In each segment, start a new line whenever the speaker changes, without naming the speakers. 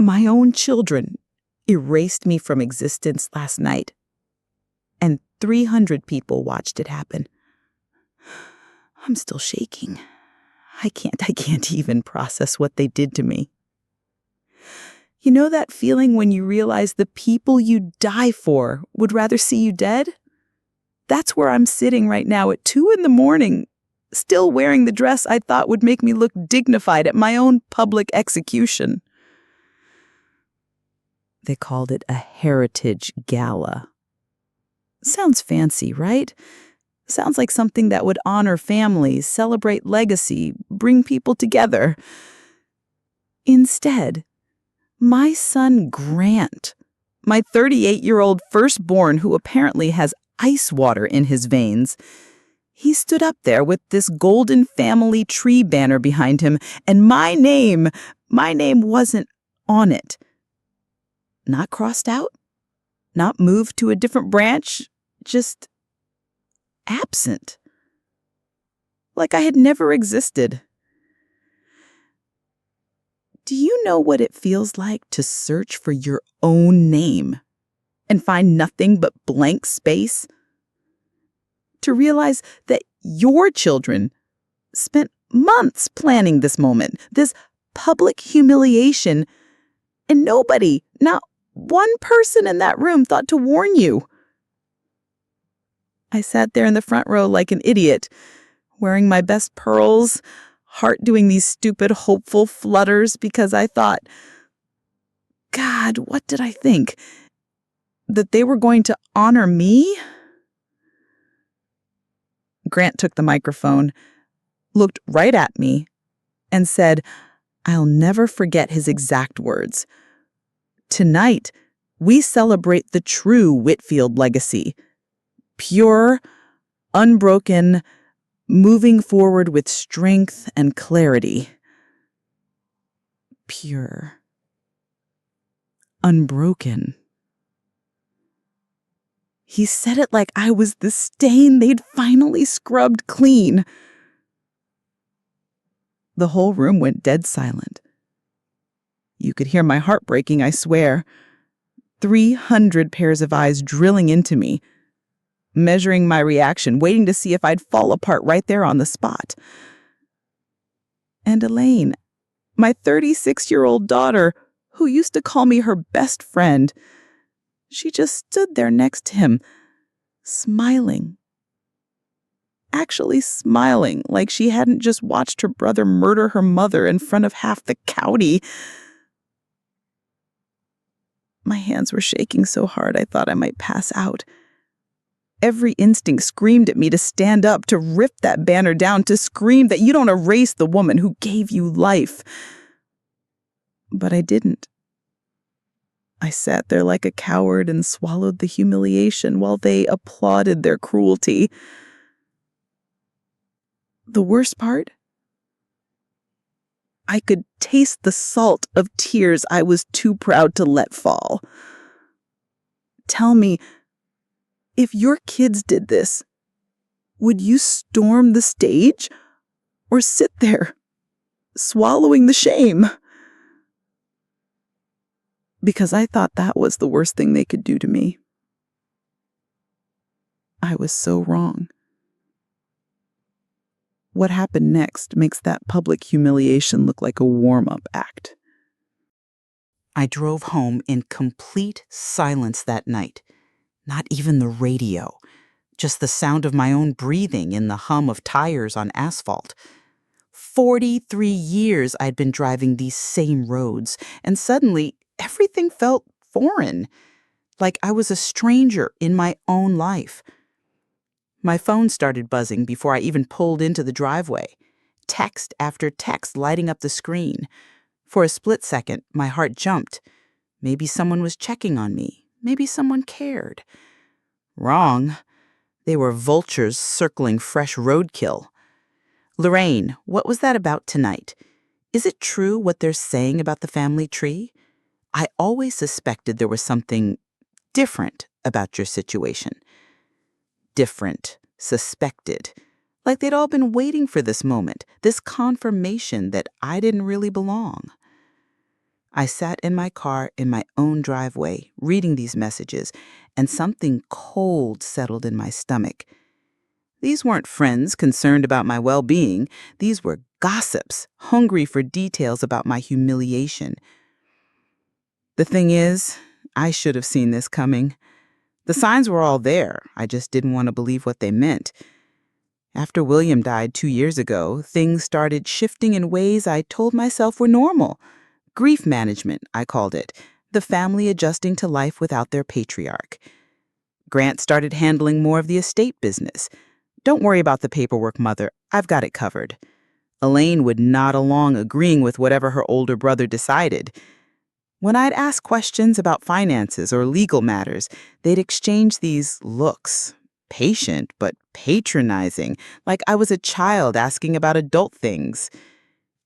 My own children erased me from existence last night, and 300 people watched it happen. I'm still shaking. I can't even process what they did to me. You know that feeling when you realize the people you die for would rather see you dead? That's where I'm sitting right now at 2 a.m, still wearing the dress I thought would make me look dignified at my own public execution. They called it a heritage gala. Sounds fancy, right? Sounds like something that would honor families, celebrate legacy, bring people together. Instead, my son Grant, my 38-year-old firstborn who apparently has ice water in his veins, he stood up there with this golden family tree banner behind him, and my name wasn't on it. Not crossed out, not moved to a different branch, just absent. Like I had never existed. Do you know what it feels like to search for your own name and find nothing but blank space? To realize that your children spent months planning this moment, this public humiliation, and nobody, not one person in that room thought to warn you. I sat there in the front row like an idiot, wearing my best pearls, heart doing these stupid, hopeful flutters because I thought, God, what did I think? That they were going to honor me? Grant took the microphone, looked right at me, and said, I'll never forget his exact words. Tonight, we celebrate the true Whitfield legacy. Pure, unbroken, moving forward with strength and clarity. Pure. Unbroken. He said it like I was the stain they'd finally scrubbed clean. The whole room went dead silent. You could hear my heart breaking, I swear. 300 pairs of eyes drilling into me, measuring my reaction, waiting to see if I'd fall apart right there on the spot. And Elaine, my 36-year-old daughter, who used to call me her best friend, she just stood there next to him, smiling. Actually smiling, like she hadn't just watched her brother murder her mother in front of half the county. My hands were shaking so hard I thought I might pass out. Every instinct screamed at me to stand up, to rip that banner down, to scream that you don't erase the woman who gave you life. But I didn't. I sat there like a coward and swallowed the humiliation while they applauded their cruelty. The worst part? I could taste the salt of tears I was too proud to let fall. Tell me, if your kids did this, would you storm the stage or sit there, swallowing the shame? Because I thought that was the worst thing they could do to me. I was so wrong. What happened next makes that public humiliation look like a warm-up act. I drove home in complete silence that night. Not even the radio, just the sound of my own breathing in the hum of tires on asphalt. 43 years I'd been driving these same roads, and suddenly everything felt foreign, like I was a stranger in my own life. My phone started buzzing before I even pulled into the driveway. Text after text lighting up the screen. For a split second, my heart jumped. Maybe someone was checking on me. Maybe someone cared. Wrong. They were vultures circling fresh roadkill. Lorraine, what was that about tonight? Is it true what they're saying about the family tree? I always suspected there was something different about your situation. Different, suspected. Like they'd all been waiting for this moment, this confirmation that I didn't really belong. I sat in my car in my own driveway, reading these messages, and something cold settled in my stomach. These weren't friends concerned about my well-being. These were gossips, hungry for details about my humiliation. The thing is, I should have seen this coming. The signs were all there. I just didn't want to believe what they meant. After William died 2 years ago, things started shifting in ways I told myself were normal. Grief management, I called it. The family adjusting to life without their patriarch. Grant started handling more of the estate business. Don't worry about the paperwork, Mother. I've got it covered. Elaine would nod along, agreeing with whatever her older brother decided. When I'd ask questions about finances or legal matters, they'd exchange these looks, patient but patronizing, like I was a child asking about adult things.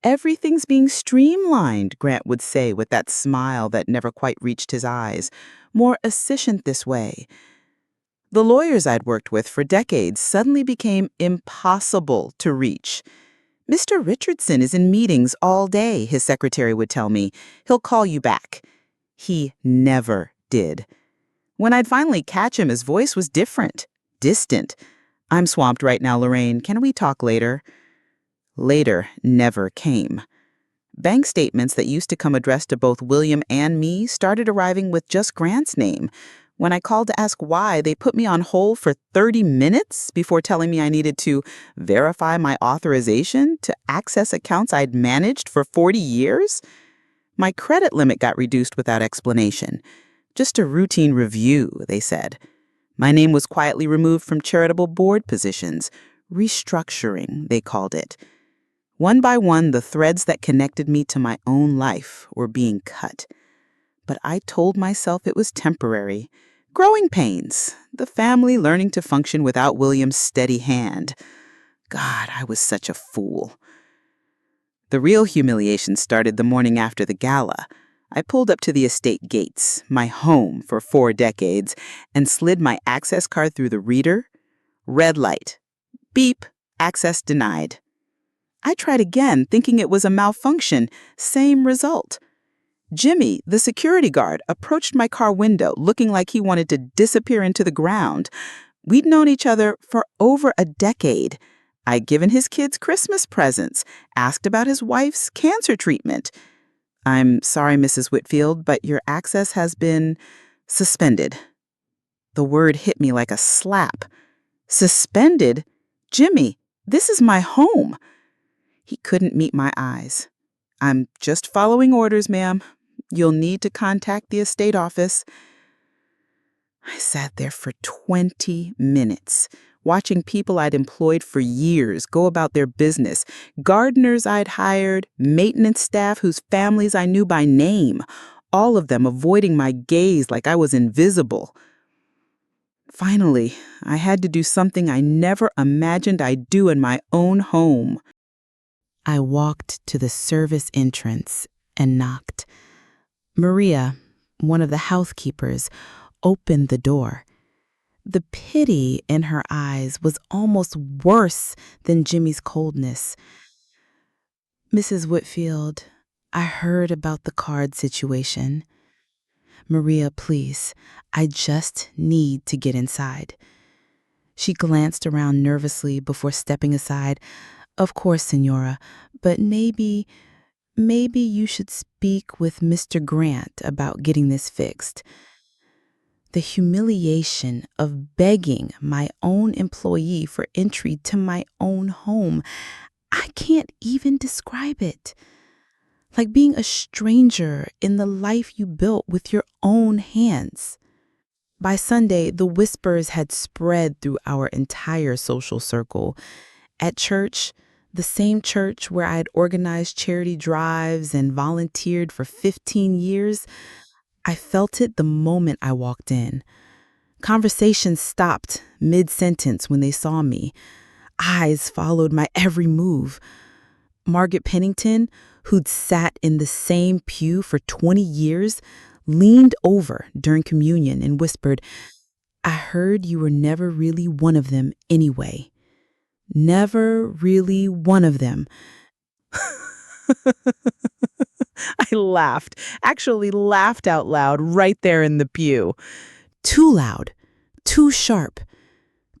Everything's being streamlined, Grant would say with that smile that never quite reached his eyes. More efficient this way. The lawyers I'd worked with for decades suddenly became impossible to reach. Mr. Richardson is in meetings all day, his secretary would tell me. He'll call you back. He never did. When I'd finally catch him, his voice was different, distant. I'm swamped right now, Lorraine. Can we talk later? Later never came. Bank statements that used to come addressed to both William and me started arriving with just Grant's name. When I called to ask why, they put me on hold for 30 minutes before telling me I needed to verify my authorization to access accounts I'd managed for 40 years. My credit limit got reduced without explanation. Just a routine review, they said. My name was quietly removed from charitable board positions. Restructuring, they called it. One by one, the threads that connected me to my own life were being cut. But I told myself it was temporary. Growing pains, the family learning to function without William's steady hand. God, I was such a fool. The real humiliation started the morning after the gala. I pulled up to the estate gates, my home for 4 decades, and slid my access card through the reader. Red light. Beep. Access denied. I tried again, thinking it was a malfunction. Same result. Jimmy, the security guard, approached my car window, looking like he wanted to disappear into the ground. We'd known each other for over a decade. I'd given his kids Christmas presents, asked about his wife's cancer treatment. I'm sorry, Mrs. Whitfield, but your access has been suspended. The word hit me like a slap. Suspended? Jimmy, this is my home. He couldn't meet my eyes. I'm just following orders, ma'am. You'll need to contact the estate office. I sat there for 20 minutes, watching people I'd employed for years go about their business, gardeners I'd hired, maintenance staff whose families I knew by name, all of them avoiding my gaze like I was invisible. Finally, I had to do something I never imagined I'd do in my own home. I walked to the service entrance and knocked. Maria, one of the housekeepers, opened the door. The pity in her eyes was almost worse than Jimmy's coldness. Mrs. Whitfield, I heard about the card situation. Maria, please, I just need to get inside. She glanced around nervously before stepping aside. Of course, Senora, but maybe you should speak with Mr. Grant about getting this fixed. The humiliation of begging my own employee for entry to my own home, I can't even describe it. Like being a stranger in the life you built with your own hands. By Sunday, the whispers had spread through our entire social circle. At church, the same church where I had organized charity drives and volunteered for 15 years, I felt it the moment I walked in. Conversations stopped mid-sentence when they saw me. Eyes followed my every move. Margaret Pennington, who'd sat in the same pew for 20 years, leaned over during communion and whispered, I heard you were never really one of them anyway. Never really one of them. I laughed, actually laughed out loud right there in the pew. Too loud, too sharp.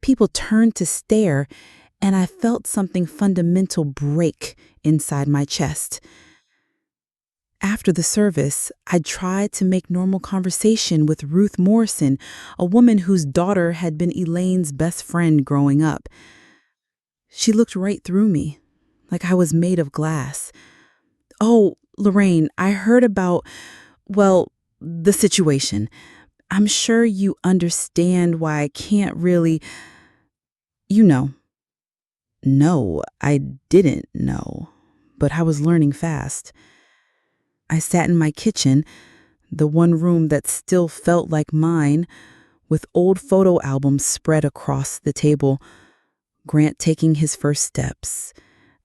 People turned to stare, and I felt something fundamental break inside my chest. After the service, I tried to make normal conversation with Ruth Morrison, a woman whose daughter had been Elaine's best friend growing up. She looked right through me, like I was made of glass. "Oh, Lorraine, I heard about, well, the situation. I'm sure you understand why I can't really, you know." No, I didn't know, but I was learning fast. I sat in my kitchen, the one room that still felt like mine, with old photo albums spread across the table. Grant taking his first steps.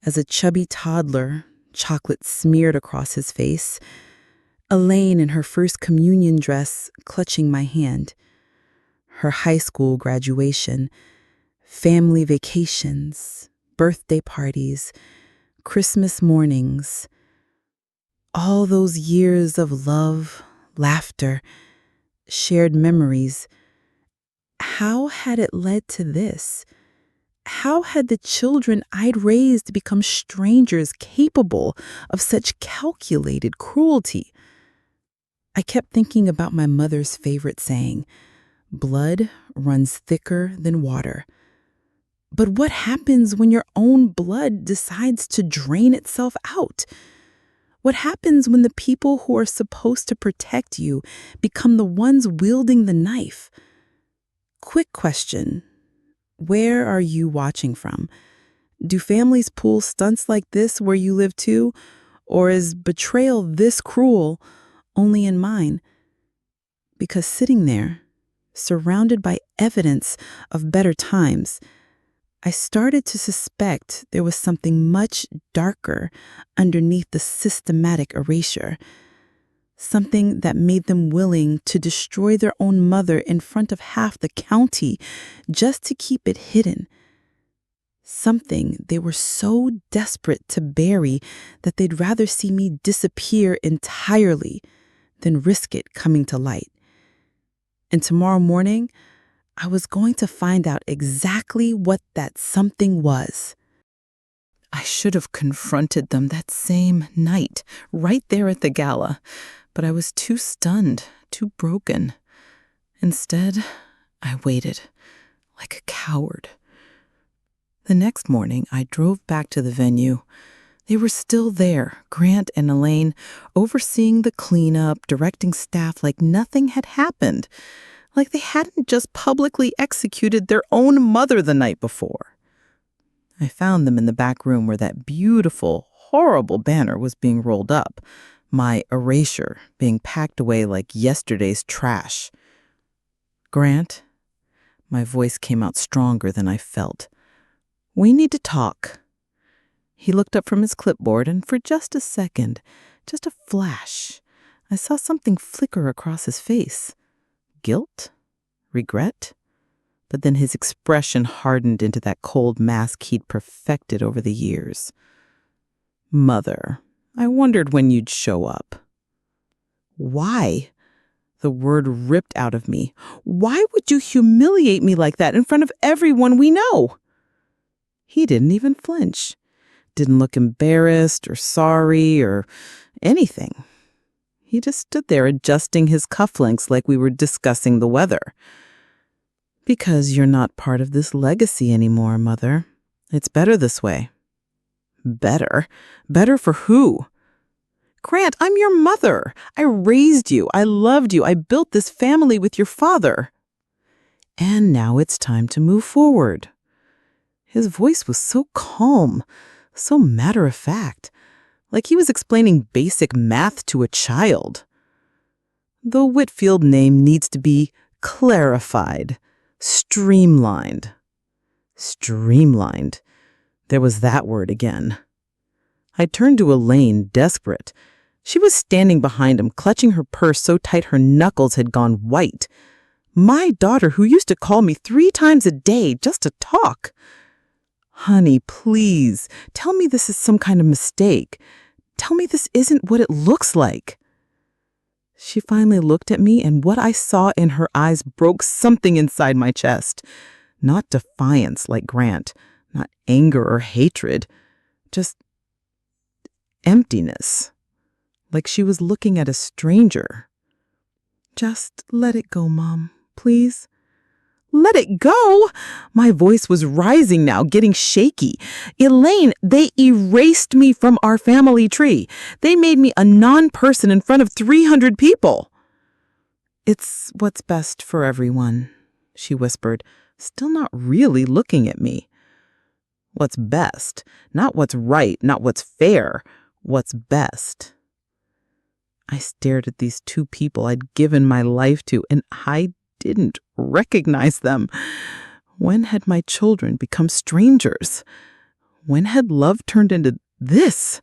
As a chubby toddler, chocolate smeared across his face. Elaine in her first communion dress, clutching my hand. Her high school graduation. Family vacations. Birthday parties. Christmas mornings. All those years of love, laughter, shared memories. How had it led to this? How had the children I'd raised become strangers capable of such calculated cruelty? I kept thinking about my mother's favorite saying, "Blood runs thicker than water." But what happens when your own blood decides to drain itself out? What happens when the people who are supposed to protect you become the ones wielding the knife? Quick question. Where are you watching from? Do families pull stunts like this where you live too? Or is betrayal this cruel only in mine? Because sitting there, surrounded by evidence of better times, I started to suspect there was something much darker underneath the systematic erasure. Something that made them willing to destroy their own mother in front of half the county just to keep it hidden. Something they were so desperate to bury that they'd rather see me disappear entirely than risk it coming to light. And tomorrow morning, I was going to find out exactly what that something was. I should have confronted them that same night, right there at the gala, but I was too stunned, too broken. Instead, I waited, like a coward. The next morning, I drove back to the venue. They were still there, Grant and Elaine, overseeing the cleanup, directing staff like nothing had happened, like they hadn't just publicly executed their own mother the night before. I found them in the back room where that beautiful, horrible banner was being rolled up, my erasure being packed away like yesterday's trash. "Grant," my voice came out stronger than I felt. "We need to talk." He looked up from his clipboard, and for just a second, just a flash, I saw something flicker across his face. Guilt? Regret? But then his expression hardened into that cold mask he'd perfected over the years. "Mother, I wondered when you'd show up." "Why?" The word ripped out of me. "Why would you humiliate me like that in front of everyone we know?" He didn't even flinch. Didn't look embarrassed or sorry or anything. He just stood there adjusting his cufflinks like we were discussing the weather. "Because you're not part of this legacy anymore, Mother. It's better this way." "Better? Better for who?" "Grant, I'm your mother. I raised you. I loved you. I built this family with your father. And now it's time to move forward." His voice was so calm, so matter-of-fact, like he was explaining basic math to a child. "The Whitfield name needs to be clarified, streamlined." Streamlined. There was that word again. I turned to Elaine, desperate. She was standing behind him, clutching her purse so tight her knuckles had gone white. My daughter, who used to call me 3 times a day just to talk. "Honey, please, tell me this is some kind of mistake. Tell me this isn't what it looks like." She finally looked at me, and what I saw in her eyes broke something inside my chest. Not defiance like Grant, not anger or hatred, just emptiness. Like she was looking at a stranger. "Just let it go, Mom, please." Let it go? My voice was rising now, getting shaky. "Elaine, they erased me from our family tree. They made me a non-person in front of 300 people. "It's what's best for everyone," she whispered, still not really looking at me. What's best? Not what's right, not what's fair. What's best? I stared at these two people I'd given my life to, and I didn't recognize them. When had my children become strangers? When had love turned into this?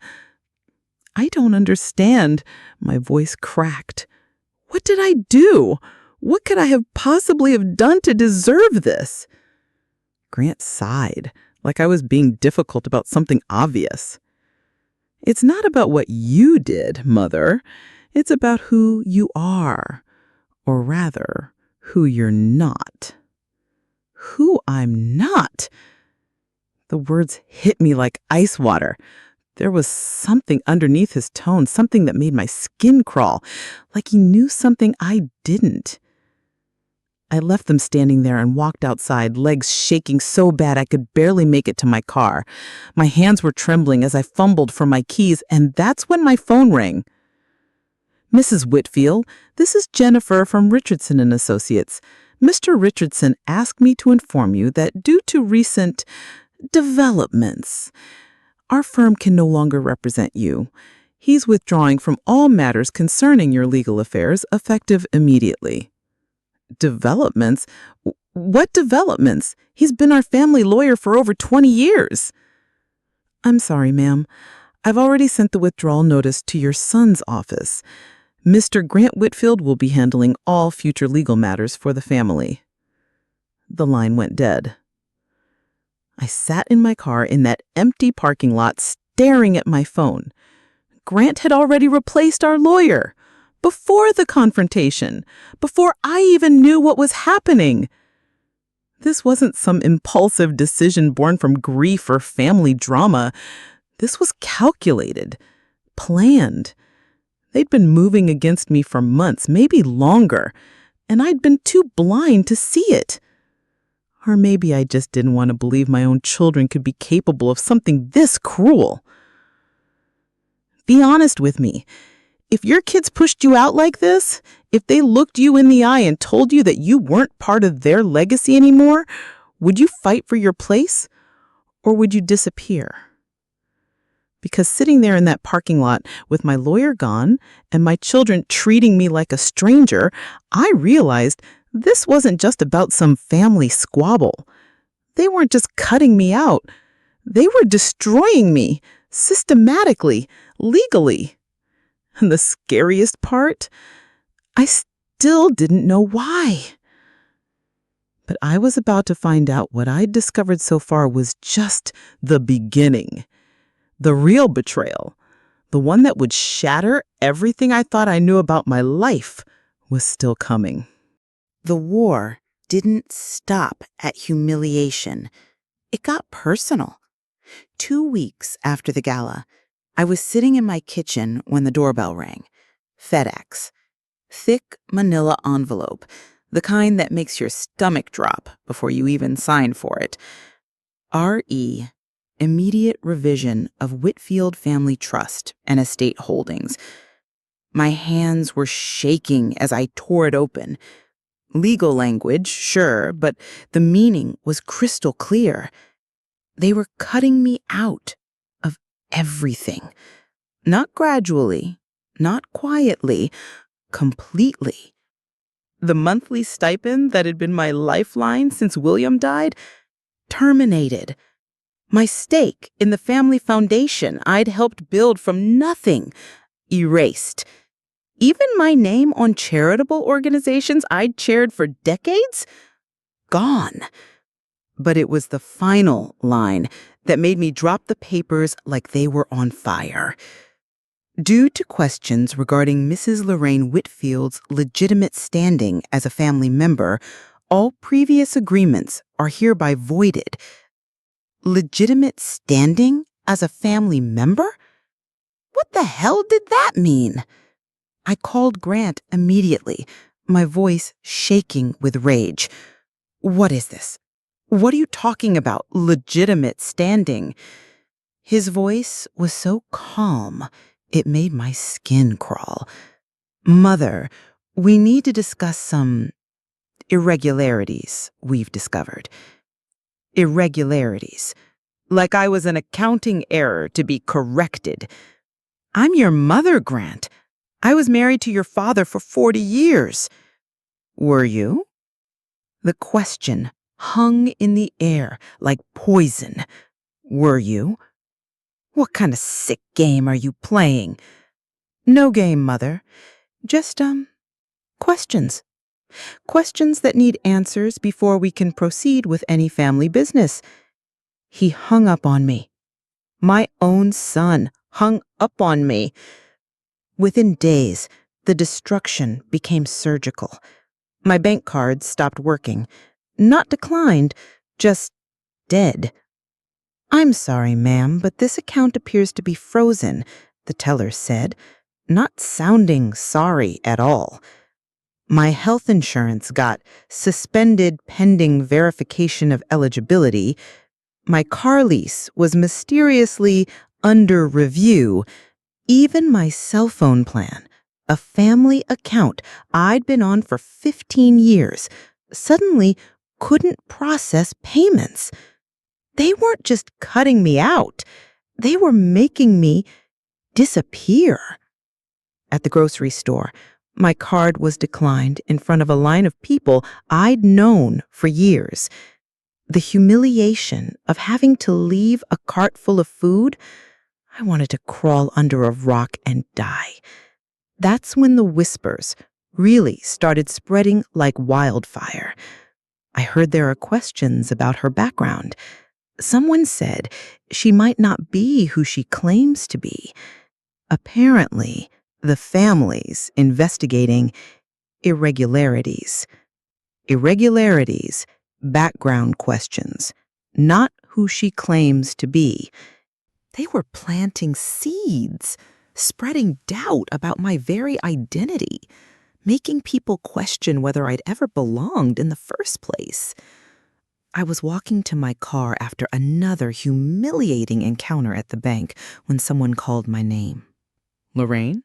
"I don't understand." My voice cracked. "What did I do? What could I have possibly have done to deserve this?" Grant sighed, like I was being difficult about something obvious. "It's not about what you did, Mother. It's about who you are. Or rather, who you're not." Who I'm not? The words hit me like ice water. There was something underneath his tone, something that made my skin crawl, like he knew something I didn't. I left them standing there and walked outside, legs shaking so bad I could barely make it to my car. My hands were trembling as I fumbled for my keys, and that's when my phone rang. "Mrs. Whitfield, this is Jennifer from Richardson and Associates. Mr. Richardson asked me to inform you that due to recent developments, our firm can no longer represent you. He's withdrawing from all matters concerning your legal affairs, effective immediately." Developments? What developments? He's been our family lawyer for over 20 years. "I'm sorry, ma'am. I've already sent the withdrawal notice to your son's office. Mr. Grant Whitfield will be handling all future legal matters for the family." The line went dead. I sat in my car in that empty parking lot staring at my phone. Grant had already replaced our lawyer. Before the confrontation. Before I even knew what was happening. This wasn't some impulsive decision born from grief or family drama. This was calculated, planned. They'd been moving against me for months, maybe longer, and I'd been too blind to see it. Or maybe I just didn't want to believe my own children could be capable of something this cruel. Be honest with me. If your kids pushed you out like this, if they looked you in the eye and told you that you weren't part of their legacy anymore, would you fight for your place, or would you disappear? Because sitting there in that parking lot with my lawyer gone and my children treating me like a stranger, I realized this wasn't just about some family squabble. They weren't just cutting me out. They were destroying me, systematically, legally. And the scariest part, I still didn't know why. But I was about to find out what I'd discovered so far was just the beginning. The real betrayal, the one that would shatter everything I thought I knew about my life, was still coming.
The war didn't stop at humiliation. It got personal. 2 weeks after the gala, I was sitting in my kitchen when the doorbell rang. FedEx. Thick manila envelope, the kind that makes your stomach drop before you even sign for it. R.E. Immediate revision of Whitfield Family Trust and Estate Holdings. My hands were shaking as I tore it open. Legal language, sure, but the meaning was crystal clear. They were cutting me out of everything. Not gradually, not quietly, completely. The monthly stipend that had been my lifeline since William died, terminated. My stake in the family foundation I'd helped build from nothing, erased. Even my name on charitable organizations I'd chaired for decades, gone. But it was the final line that made me drop the papers like they were on fire. Due to questions regarding Mrs. Lorraine Whitfield's legitimate standing as a family member, all previous agreements are hereby voided. Legitimate standing as a family member? What the hell did that mean? I called Grant immediately, my voice shaking with rage. What is this? What are you talking about, legitimate standing? His voice was so calm, it made my skin crawl. Mother, we need to discuss some irregularities we've discovered. Irregularities. Like I was an accounting error to be corrected. I'm your mother, Grant. I was married to your father for 40 years. Were you? The question hung in the air like poison. Were you? What kind of sick game are you playing? No game, Mother. Just, questions. Questions that need answers before we can proceed with any family business. He hung up on me. My own son hung up on me. Within days, the destruction became surgical. My bank cards stopped working. Not declined, just dead. I'm sorry, ma'am, but this account appears to be frozen, the teller said, not sounding sorry at all. My health insurance got suspended pending verification of eligibility. My car lease was mysteriously under review. Even my cell phone plan, a family account I'd been on for 15 years, suddenly couldn't process payments. They weren't just cutting me out. They were making me disappear. At the grocery store, my card was declined in front of a line of people I'd known for years. The humiliation of having to leave a cart full of food, I wanted to crawl under a rock and die. That's when the whispers really started spreading like wildfire. I heard there are questions about her background. Someone said she might not be who she claims to be. Apparently, the family's investigating irregularities. Irregularities, background questions, not who she claims to be. They were planting seeds, spreading doubt about my very identity, making people question whether I'd ever belonged in the first place. I was walking to my car after another humiliating encounter at the bank when someone called my name. Lorraine?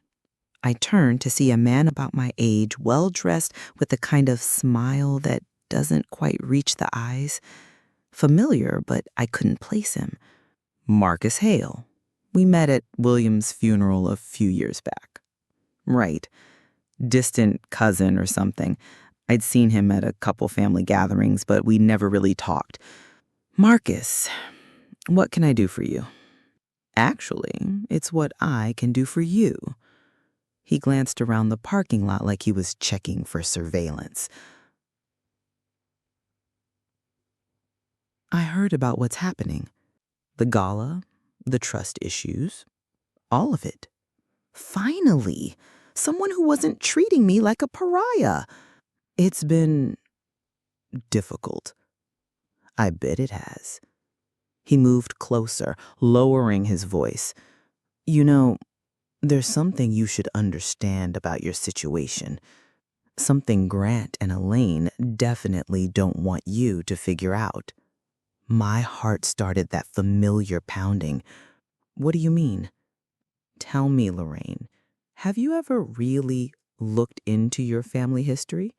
I turned to see a man about my age, well-dressed with a kind of smile that doesn't quite reach the eyes. Familiar, but I couldn't place him. Marcus Hale. We met at William's funeral a few years back. Right. Distant cousin or something. I'd seen him at a couple family gatherings, but we never really talked. Marcus, what can I do for you? Actually, it's what I can do for you. He glanced around the parking lot like he was checking for surveillance. I heard about what's happening. The gala, the trust issues, all of it. Finally, someone who wasn't treating me like a pariah. It's been difficult. I bet it has. He moved closer, lowering his voice. You know, there's something you should understand about your situation. Something Grant and Elaine definitely don't want you to figure out. My heart started that familiar pounding. What do you mean? Tell me, Lorraine, have you ever really looked into your family history?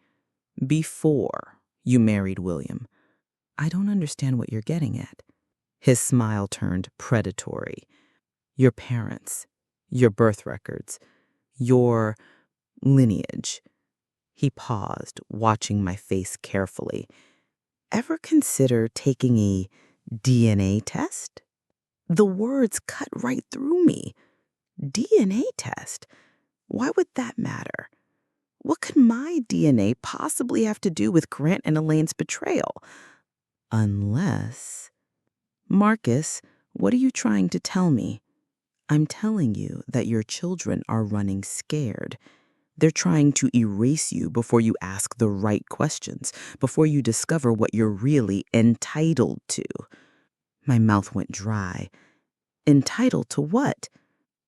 Before you married William. I don't understand what you're getting at. His smile turned predatory. Your parents, your birth records, your lineage. He paused, watching my face carefully. Ever consider taking a DNA test? The words cut right through me. DNA test? Why would that matter? What could my DNA possibly have to do with Grant and Elaine's betrayal? Unless... Marcus, what are you trying to tell me?
I'm telling you that your children are running scared. They're trying to erase you before you ask the right questions, before you discover what you're really entitled to. My mouth went dry. Entitled to what?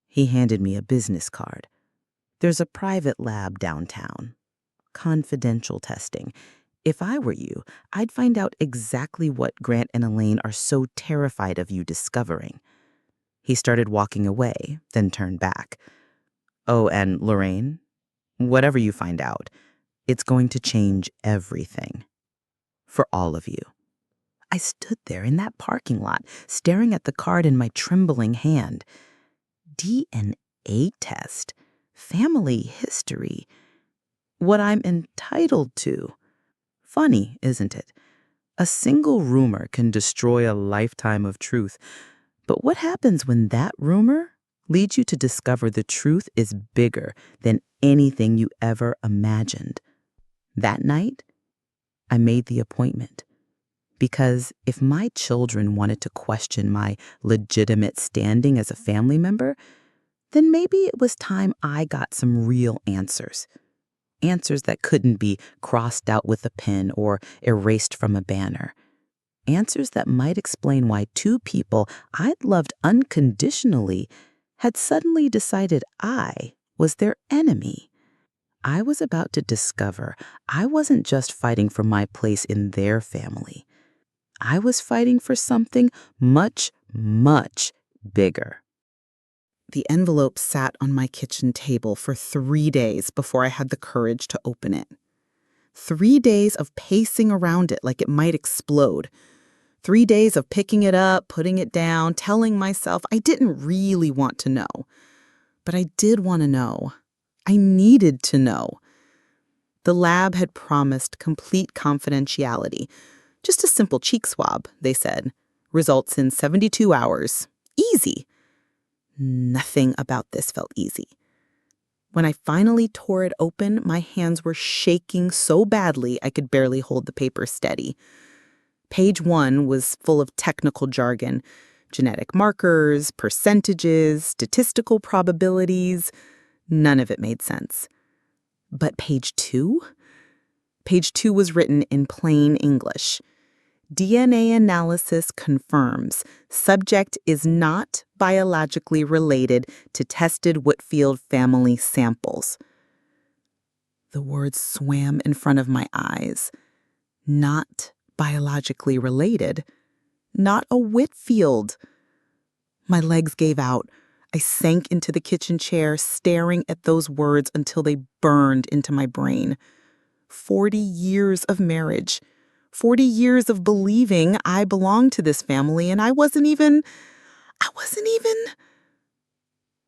He handed me a business card. There's a private lab downtown. Confidential testing. If I were you, I'd find out exactly what Grant and Elaine are so terrified of you discovering. He started walking away, then turned back. Oh, and Lorraine, whatever you find out, it's going to change everything. For all of you. I stood there in that parking lot, staring at the card in my trembling hand. DNA test. Family history. What I'm entitled to. Funny, isn't it? A single rumor can destroy a lifetime of truth. But what happens when that rumor leads you to discover the truth is bigger than anything you ever imagined? That night, I made the appointment. Because if my children wanted to question my legitimate standing as a family member, then maybe it was time I got some real answers. Answers that couldn't be crossed out with a pen or erased from a banner. Answers that might explain why two people I'd loved unconditionally had suddenly decided I was their enemy. I was about to discover I wasn't just fighting for my place in their family. I was fighting for something much, much bigger. The envelope sat on my kitchen table for 3 days before I had the courage to open it. 3 days of pacing around it like it might explode. 3 days of picking it up, putting it down, telling myself I didn't really want to know. But I did want to know. I needed to know. The lab had promised complete confidentiality. Just a simple cheek swab, they said. Results in 72 hours. Easy. Nothing about this felt easy. When I finally tore it open, my hands were shaking so badly I could barely hold the paper steady. Page 1 was full of technical jargon, genetic markers, percentages, statistical probabilities. None of it made sense. But page 2? Page 2 was written in plain English. DNA analysis confirms subject is not biologically related to tested Whitfield family samples. The words swam in front of my eyes. Not biologically related. Not a Whitfield. My legs gave out. I sank into the kitchen chair, staring at those words until they burned into my brain. 40 years of marriage. 40 years of believing I belonged to this family, and I wasn't even.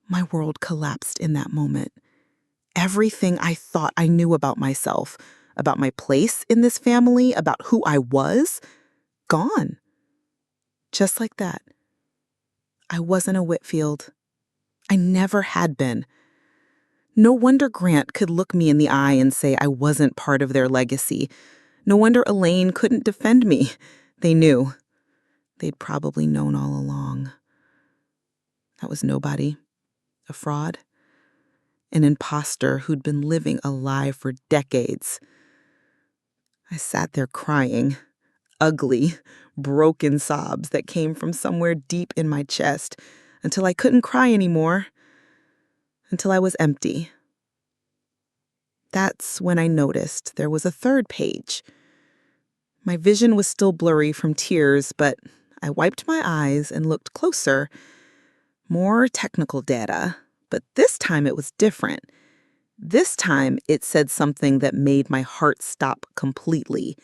My world collapsed in that moment. Everything I thought I knew about myself, about my place in this family, about who I was, gone. Just like that. I wasn't a Whitfield. I never had been. No wonder Grant could look me in the eye and say I wasn't part of their legacy. No wonder Elaine couldn't defend me. They knew. They'd probably known all along. I was nobody. A fraud. An imposter who'd been living a lie for decades. I sat there crying. Ugly, broken sobs that came from somewhere deep in my chest until I couldn't cry anymore. Until I was empty. That's when I noticed there was a third page. My vision was still blurry from tears, but I wiped my eyes and looked closer. More technical data, but this time it was different. This time it said something that made my heart stop completely.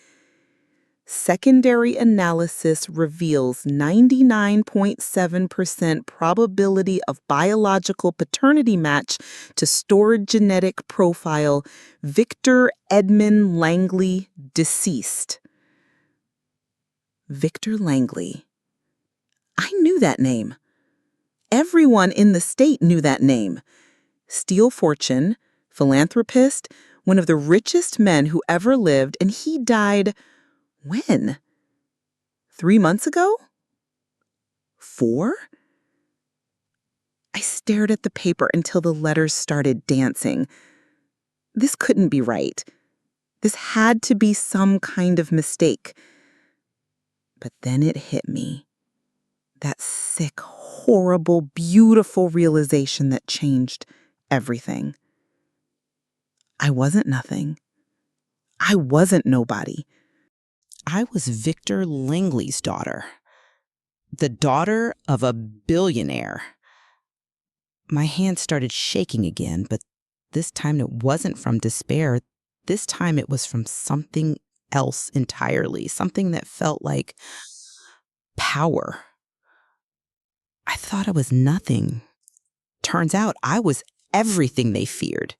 Secondary analysis reveals 99.7% probability of biological paternity match to stored genetic profile Victor Edmund Langley, deceased. Victor Langley. I knew that name. Everyone in the state knew that name. Steel fortune, philanthropist, one of the richest men who ever lived, and he died when? 3 months ago? 4?
I stared at the paper until the letters started dancing. This couldn't be right. This had to be some kind of mistake. But then it hit me. That sick, horrible, beautiful realization that changed everything. I wasn't nothing. I wasn't nobody.
I was Victor Langley's daughter, the daughter of a billionaire. My hand started shaking again, but this time it wasn't from despair. This time it was from something else entirely, something that felt like power. I thought I was nothing. Turns out I was everything they feared.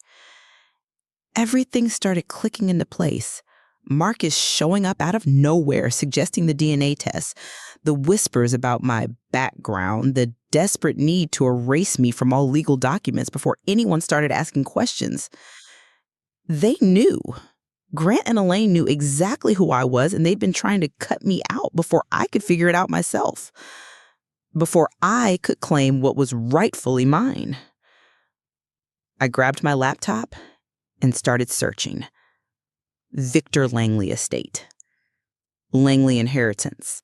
Everything started clicking into place. Marcus showing up out of nowhere, suggesting the DNA test, the whispers about my background, the desperate need to erase me from all legal documents before anyone started asking questions. They knew. Grant and Elaine knew exactly who I was, and they'd been trying to cut me out before I could figure it out myself, before I could claim what was rightfully mine. I grabbed my laptop and started searching. Victor Langley estate. Langley inheritance.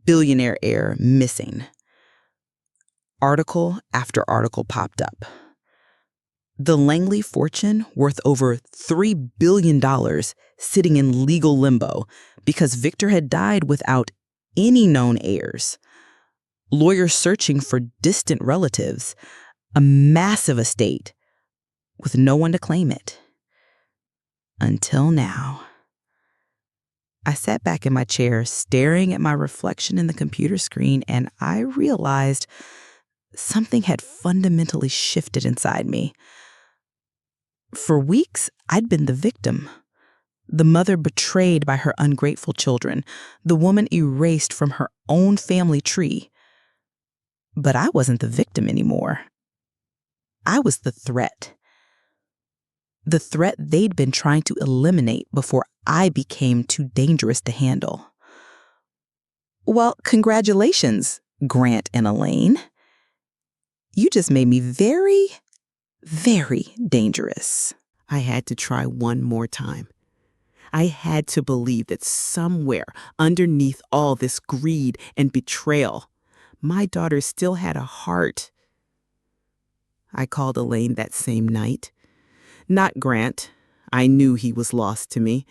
Billionaire heir missing. Article after article popped up. The Langley fortune worth over $3 billion sitting in legal limbo because Victor had died without any known heirs. Lawyers searching for distant relatives. A massive estate with no one to claim it. Until now. I sat back in my chair, staring at my reflection in the computer screen, and I realized something had fundamentally shifted inside me. For weeks, I'd been the victim. The mother betrayed by her ungrateful children, the woman erased from her own family tree. But I wasn't the victim anymore. I was the threat. The threat they'd been trying to eliminate before I became too dangerous to handle. Well, congratulations, Grant and Elaine. You just made me very, very dangerous.
I had to try one more time. I had to believe that somewhere underneath all this greed and betrayal, my daughter still had a heart. I called Elaine that same night. Not Grant. I knew he was lost to me.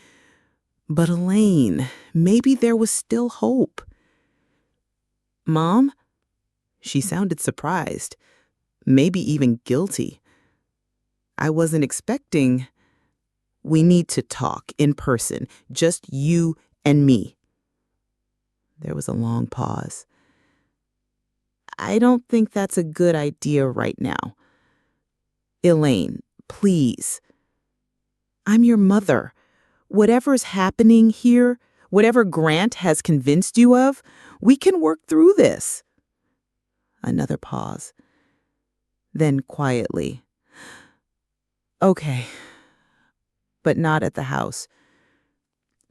But Elaine, maybe there was still hope. Mom? She sounded surprised, maybe even guilty. I wasn't expecting. We need to talk in person, just you and me. There was a long pause. I don't think that's a good idea right now. Elaine, please. I'm your mother. Whatever's happening here, whatever Grant has convinced you of, we can work through this. Another pause. Then quietly. Okay, but not at the house.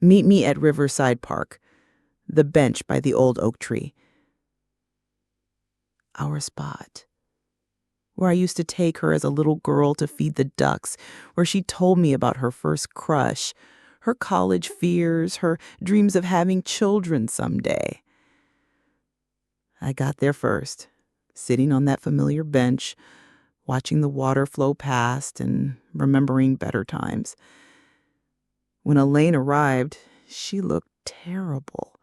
Meet me at Riverside Park, the bench by the old oak tree. Our spot. Where I used to take her as a little girl to feed the ducks, where she told me about her first crush, her college fears, her dreams of having children someday. I got there first, sitting on that familiar bench, watching the water flow past and remembering better times. When Elaine arrived, she looked terrible,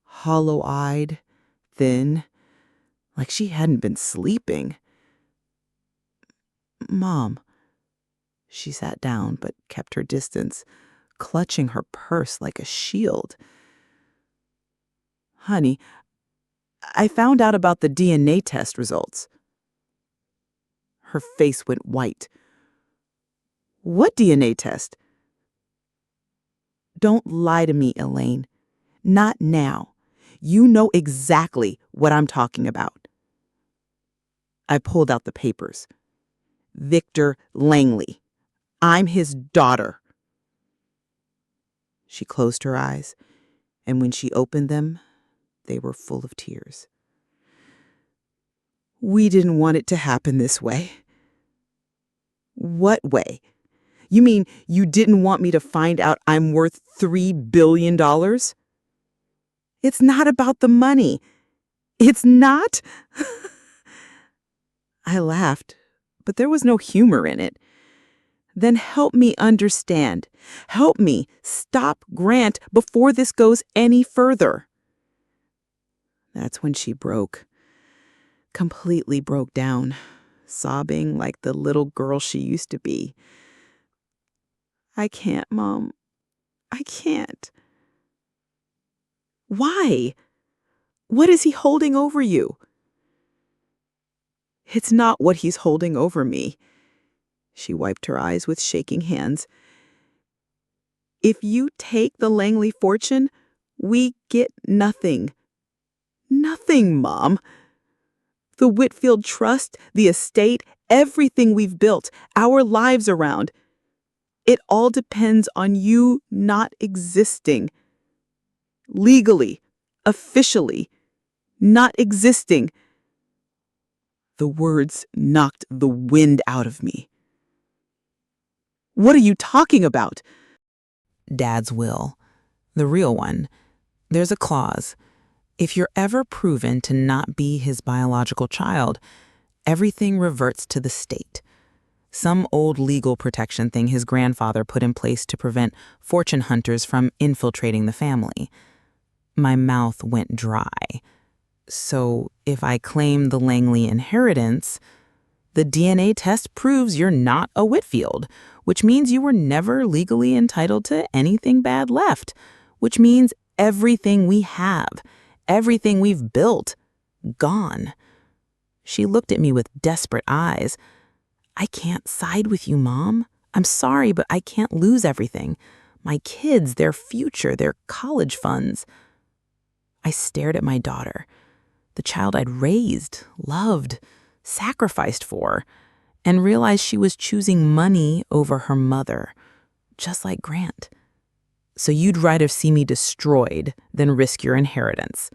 hollow-eyed, thin, like she hadn't been sleeping. Mom. She sat down but kept her distance, clutching her purse like a shield. Honey, I found out about the DNA test results. Her face went white. What DNA test? Don't lie to me, Elaine. Not now. You know exactly what I'm talking about. I pulled out the papers. Victor Langley. I'm his daughter. She closed her eyes, and when she opened them, they were full of tears.
We didn't want it to happen this way. What way? You mean you didn't want me to find out I'm worth $3 billion? It's not about the money. It's not? I laughed, but there was no humor in it. Then help me understand. Help me stop Grant before this goes any further. That's when she broke. Completely broke down, sobbing like the little girl she used to be. I can't, Mom. I can't. Why? What is he holding over you? It's not what he's holding over me. She wiped her eyes with shaking hands. If you take the Langley fortune, we get nothing. Nothing, Mom. The Whitfield Trust, the estate, everything we've built, our lives around. It all depends on you not existing. Legally, officially, not existing. The words knocked the wind out of me. What are you talking about?
Dad's will. The real one. There's a clause. If you're ever proven to not be his biological child, everything reverts to the state. Some old legal protection thing his grandfather put in place to prevent fortune hunters from infiltrating the family. My mouth went dry. So if I claim the Langley inheritance, the DNA test proves you're not a Whitfield, which means you were never legally entitled to anything bad left, which means everything we have, everything we've built, gone. She looked at me with desperate eyes. I can't side with you, Mom. I'm sorry, but I can't lose everything. My kids, their future, their college funds. I stared at my daughter, the child I'd raised, loved, sacrificed for, and realized she was choosing money over her mother, just like Grant. So you'd rather see me destroyed than risk your inheritance.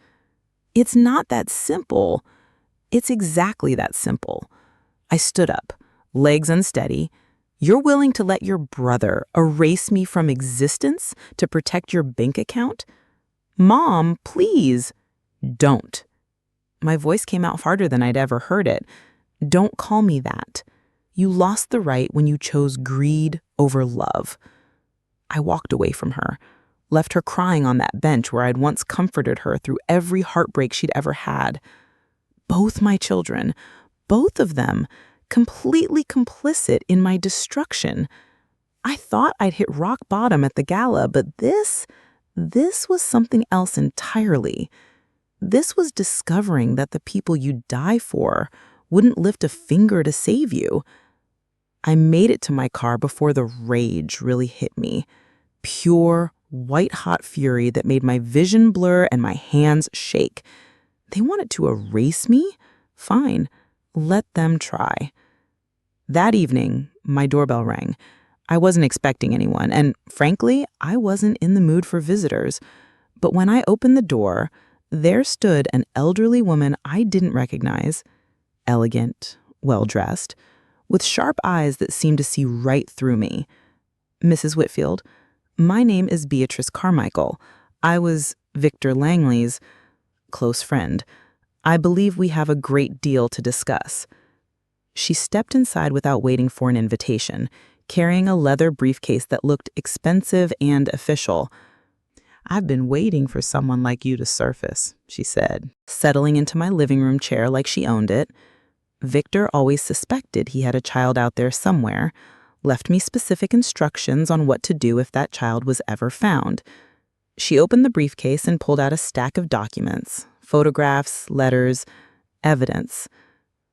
It's not that simple. It's exactly that simple. I stood up, legs unsteady. You're willing to let your brother erase me from existence to protect your bank account? Mom, please, don't. My voice came out harder than I'd ever heard it. Don't call me that. You lost the right when you chose greed over love. I walked away from her, left her crying on that bench where I'd once comforted her through every heartbreak she'd ever had. Both my children, both of them, completely complicit in my destruction. I thought I'd hit rock bottom at the gala, but this was something else entirely. This was discovering that the people you die for wouldn't lift a finger to save you. I made it to my car before the rage really hit me. Pure, white-hot fury that made my vision blur and my hands shake. They wanted to erase me? Fine, let them try. That evening, my doorbell rang. I wasn't expecting anyone, and frankly, I wasn't in the mood for visitors. But when I opened the door, there stood an elderly woman I didn't recognize, elegant, well-dressed, with sharp eyes that seemed to see right through me. Mrs. Whitfield, my name is Beatrice Carmichael. I was Victor Langley's close friend. I believe we have a great deal to discuss. She stepped inside without waiting for an invitation, carrying a leather briefcase that looked expensive and official. I've been waiting for someone like you to surface, she said, settling into my living room chair like she owned it. Victor always suspected he had a child out there somewhere, left me specific instructions on what to do if that child was ever found. She opened the briefcase and pulled out a stack of documents, photographs, letters, evidence,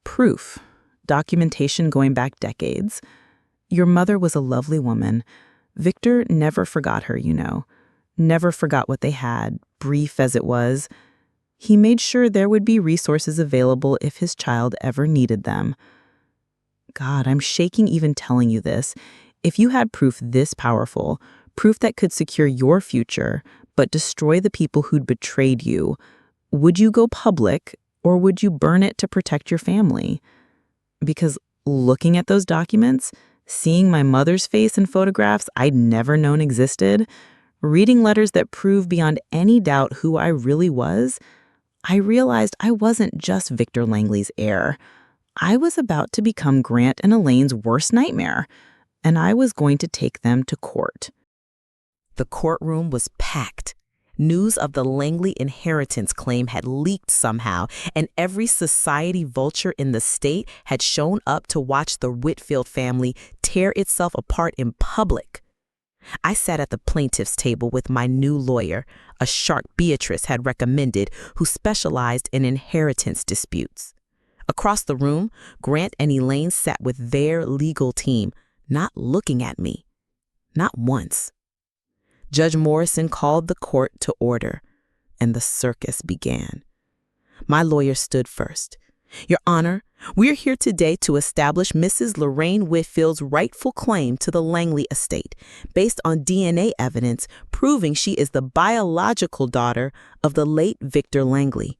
proof, documentation going back decades. Your mother was a lovely woman. Victor never forgot her, you know. Never forgot what they had, brief as it was. He made sure there would be resources available if his child ever needed them. God, I'm shaking even telling you this. If you had proof this powerful, proof that could secure your future, but destroy the people who'd betrayed you, would you go public
or would you burn it to protect your family? Because looking at those documents, seeing my mother's face in photographs I'd never known existed, reading letters that prove beyond any doubt who I really was, I realized I wasn't just Victor Langley's heir. I was about to become Grant and Elaine's worst nightmare, and I was going to take them to court.
The courtroom was packed. News of the Langley inheritance claim had leaked somehow, and every society vulture in the state had shown up to watch the Whitfield family tear itself apart in public. I sat at the plaintiff's table with my new lawyer, a shark Beatrice had recommended, who specialized in inheritance disputes. Across the room, Grant and Elaine sat with their legal team, not looking at me. Not once. Judge Morrison called the court to order, and the circus began. My lawyer stood first. Your Honor, we're here today to establish Mrs. Lorraine Whitfield's rightful claim to the Langley estate, based on DNA evidence proving she is the biological daughter of the late Victor Langley.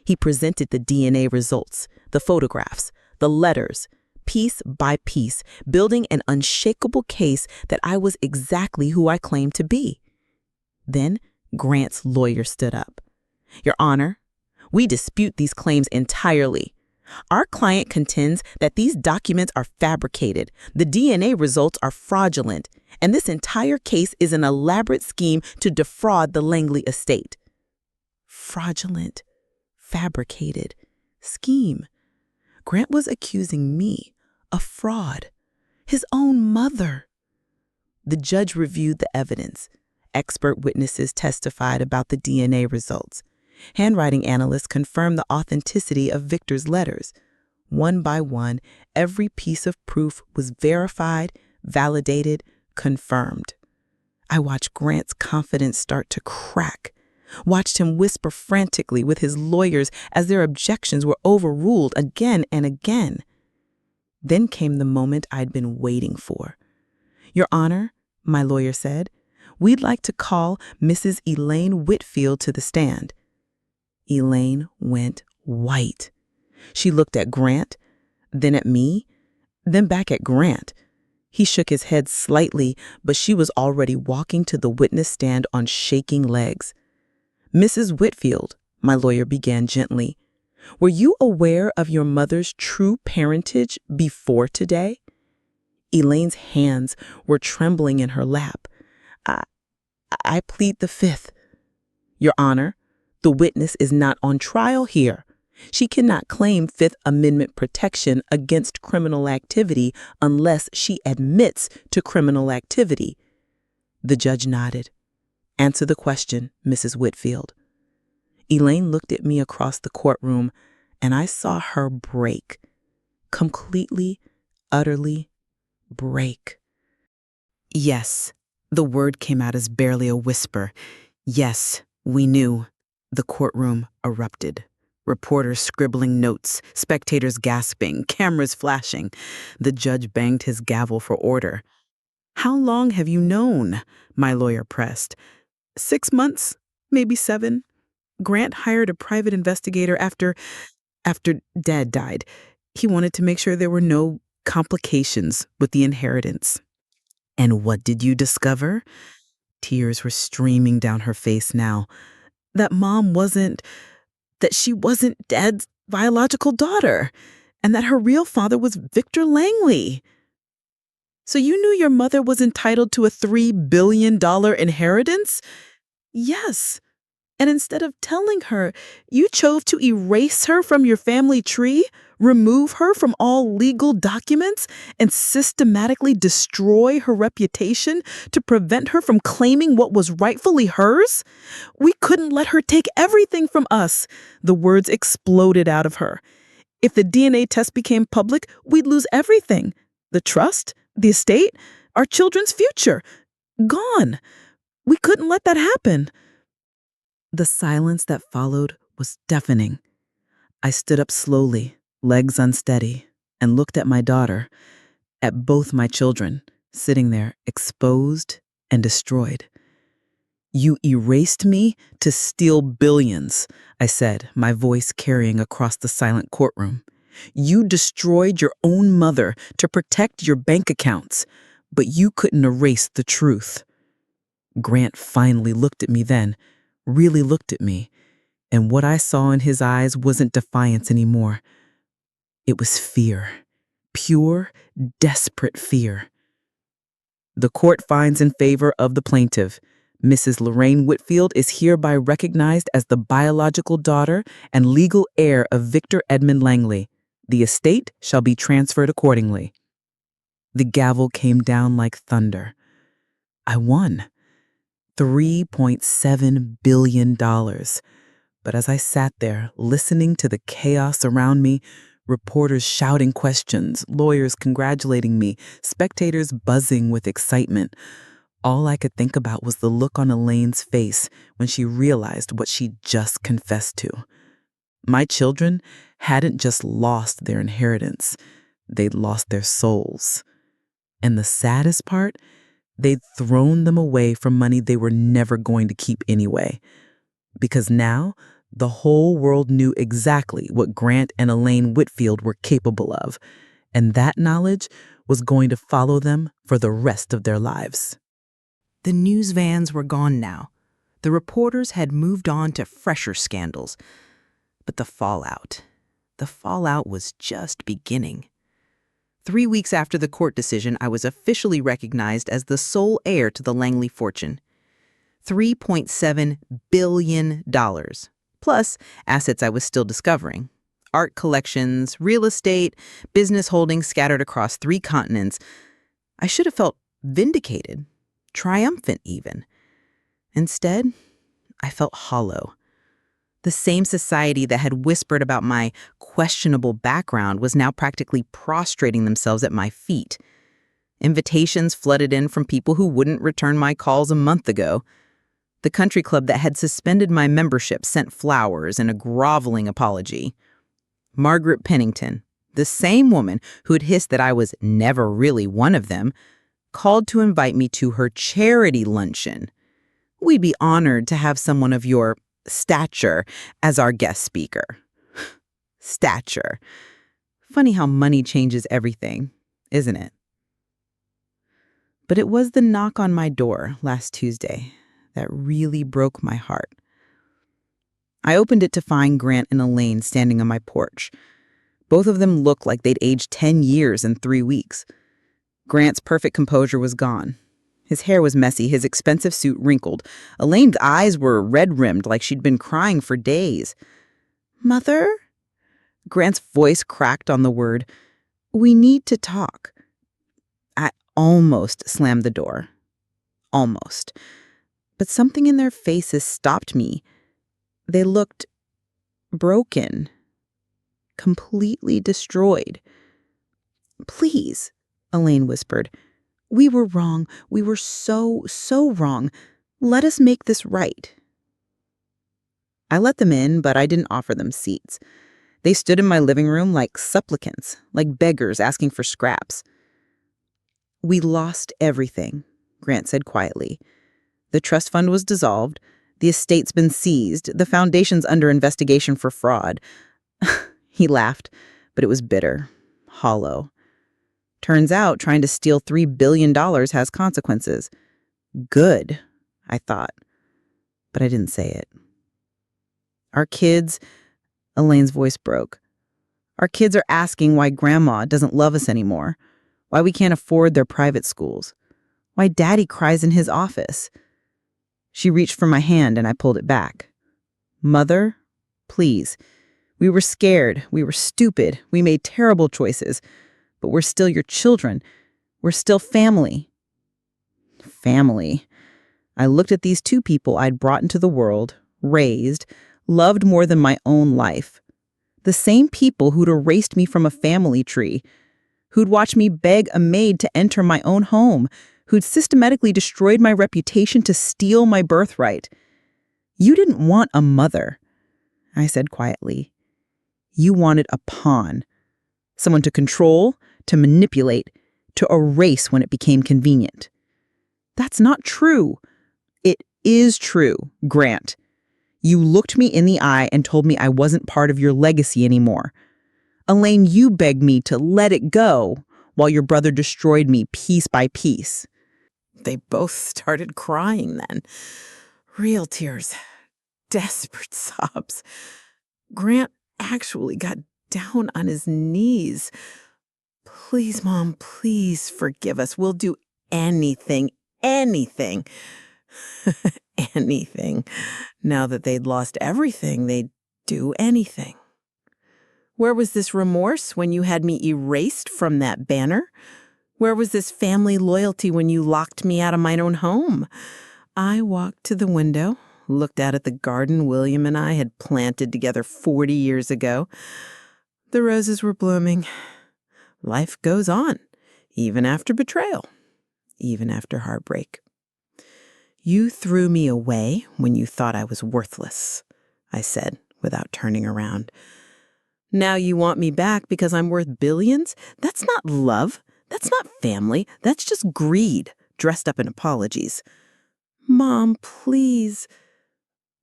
He presented the DNA results, the photographs, the letters, piece by piece, building an unshakable case that I was exactly who I claimed to be. Then Grant's lawyer stood up. Your Honor, we dispute these claims entirely. Our client contends that these documents are fabricated, the DNA results are fraudulent, and this entire case is an elaborate scheme to defraud the Langley estate. Fraudulent, fabricated, scheme. Grant was accusing me of fraud, his own mother. The judge reviewed the evidence. Expert witnesses testified about the DNA results. Handwriting analysts confirmed the authenticity of Victor's letters. One by one, every piece of proof was verified, validated, confirmed. I watched Grant's confidence start to crack, watched him whisper frantically with his lawyers as their objections were overruled again and again. Then came the moment I'd been waiting for. Your Honor, my lawyer said, we'd like to call Mrs. Elaine Whitfield to the stand. Elaine went white. She looked at Grant, then at me, then back at Grant. He shook his head slightly, but she was already walking to the witness stand on shaking legs. Mrs. Whitfield, my lawyer began gently, were you aware of your mother's true parentage before today? Elaine's hands were trembling in her lap. I plead the fifth. Your Honor, the witness is not on trial here. She cannot claim Fifth Amendment protection against criminal activity unless she admits to criminal activity. The judge nodded. Answer the question, Mrs. Whitfield. Elaine looked at me across the courtroom, and I saw her break. Completely, utterly break. Yes, the word came out as barely a whisper. Yes, we knew. The courtroom erupted. Reporters scribbling notes, spectators gasping, cameras flashing. The judge banged his gavel for order. How long have you known? My lawyer pressed. 6 months, maybe 7. Grant hired a private investigator after Dad died. He wanted to make sure there were no complications with the inheritance. And what did you discover? Tears were streaming down her face now. That she wasn't Dad's biological daughter, and that her real father was Victor Langley. So you knew your mother was entitled to a $3 billion inheritance? Yes. And instead of telling her, you chose to erase her from your family tree, remove her from all legal documents, and systematically destroy her reputation to prevent her from claiming what was rightfully hers? We couldn't let her take everything from us. The words exploded out of her. If the DNA test became public, we'd lose everything. The trust, the estate, our children's future. Gone. We couldn't let that happen. The silence that followed was deafening. I stood up slowly, legs unsteady, and looked at my daughter, at both my children, sitting there exposed and destroyed.
You erased me to steal billions, I said, my voice carrying across the silent courtroom. You destroyed your own mother to protect your bank accounts, but you couldn't erase the truth. Grant finally looked at me then, really looked at me, and what I saw in his eyes wasn't defiance anymore. It was fear. Pure, desperate fear. The court finds in favor of the plaintiff. Mrs. Lorraine Whitfield is hereby recognized as the biological daughter and legal heir of Victor Edmund Langley. The estate shall be transferred accordingly. The gavel came down like thunder. I won. $3.7 billion. But as I sat there, listening to the chaos around me, reporters shouting questions, lawyers congratulating me, spectators buzzing with excitement, all I could think about was the look on Elaine's face when she realized what she'd just confessed to. My children hadn't just lost their inheritance, they'd lost their souls. And the saddest part, they'd thrown them away from money they were never going to keep anyway. Because now, the whole world knew exactly what Grant and Elaine Whitfield were capable of, and that knowledge was going to follow them for the rest of their lives.
The news vans were gone now. The reporters had moved on to fresher scandals. But the fallout was just beginning. 3 weeks after the court decision, I was officially recognized as the sole heir to the Langley fortune. $3.7 billion, plus assets I was still discovering. Art collections, real estate, business holdings scattered across 3 continents. I should have felt vindicated, triumphant even. Instead, I felt hollow. The same society that had whispered about my questionable background was now practically prostrating themselves at my feet. Invitations flooded in from people who wouldn't return my calls a month ago. The country club that had suspended my membership sent flowers and a groveling apology. Margaret Pennington, the same woman who'd hissed that I was never really one of them, called to invite me to her charity luncheon. We'd be honored to have someone of your stature as our guest speaker. Stature. Funny how money changes everything, isn't it? But it was the knock on my door last Tuesday that really broke my heart. I opened it to find Grant and Elaine standing on my porch. Both of them looked like they'd aged 10 years in 3 weeks. Grant's perfect composure was gone. His hair was messy, his expensive suit wrinkled. Elaine's eyes were red-rimmed like she'd been crying for days. "Mother?" Grant's voice cracked on the word. "We need to talk." I almost slammed the door. Almost. But something in their faces stopped me. They looked broken. Completely destroyed. "Please," Elaine whispered. "We were wrong. We were so wrong. Let us make this right." I let them in, but I didn't offer them seats. They stood in my living room like supplicants, like beggars asking for scraps. "We lost everything," Grant said quietly. "The trust fund was dissolved. The estate's been seized. The foundation's under investigation for fraud." He laughed, but it was bitter, hollow. Turns out trying to steal $3 billion has consequences. Good, I thought, but I didn't say it. "Our kids," Elaine's voice broke. "Our kids are asking why Grandma doesn't love us anymore, why we can't afford their private schools, why Daddy cries in his office." She reached for my hand and I pulled it back. "Mother, please. We were scared. We were stupid. We made terrible choices. But we're still your children. We're still family." Family. I looked at these 2 people I'd brought into the world, raised, loved more than my own life. The same people who'd erased me from a family tree, who'd watched me beg a maid to enter my own home, who'd systematically destroyed my reputation to steal my birthright. "You didn't want a mother," I said quietly. "You wanted a pawn. Someone to control, to manipulate, to erase when it became convenient." "That's not true." "It
is true, Grant. You looked me in the eye and told me I wasn't part of your legacy anymore. Elaine, you begged me to let it go while your brother destroyed me piece by piece.
They both started crying then. Real tears. Desperate sobs. Grant actually got down on his knees. Please, Mom, please forgive us. We'll do anything. Anything. Now that they'd lost everything, they'd do anything. Where was this remorse when you had me erased from that banner? Where was this family loyalty when you locked me out of my own home? I walked to the window, looked out at the garden William and I had planted together 40 years ago. The roses were blooming. Life goes on, even after betrayal, even after heartbreak. You threw me away when you thought I was worthless, I said without turning around. Now you want me back because I'm worth billions? That's not love. That's not family. That's just greed, dressed up in apologies. Mom, please.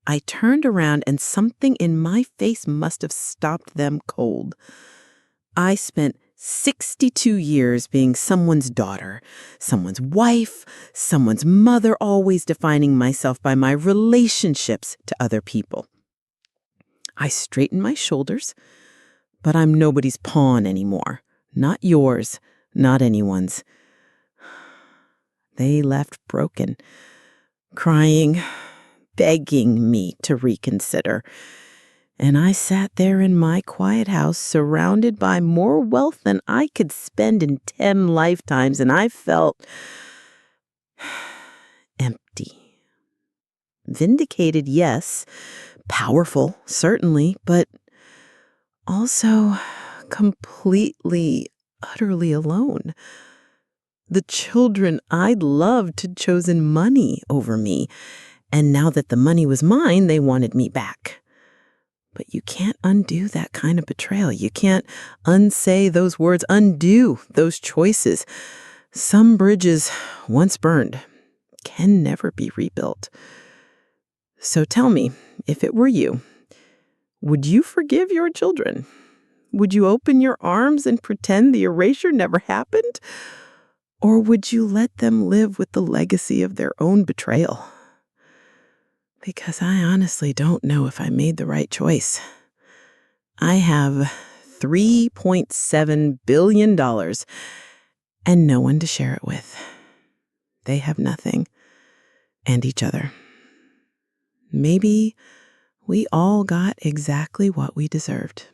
I turned around and something in my face must have stopped them cold. I spent 62 years being someone's daughter, someone's wife, someone's mother, always defining myself by my relationships to other people. I straightened my shoulders, but I'm nobody's pawn anymore. Not yours, not anyone's. They left broken, crying, begging me to reconsider. And I sat there in my quiet house, surrounded by more wealth than I could spend in 10 lifetimes, and I felt empty. Vindicated, yes. Powerful, certainly, but also completely, utterly alone. The children I'd loved had chosen money over me, and now that the money was mine, they wanted me back. But you can't undo that kind of betrayal. You can't unsay those words, undo those choices. Some bridges, once burned, can never be rebuilt. So tell me, if it were you, would you forgive your children? Would you open your arms and pretend the erasure never happened? Or would you let them live with the legacy of their own betrayal? Because I honestly don't know if I made the right choice. I have $3.7 billion and no one to share it with. They have nothing and each other. Maybe we all got exactly what we deserved.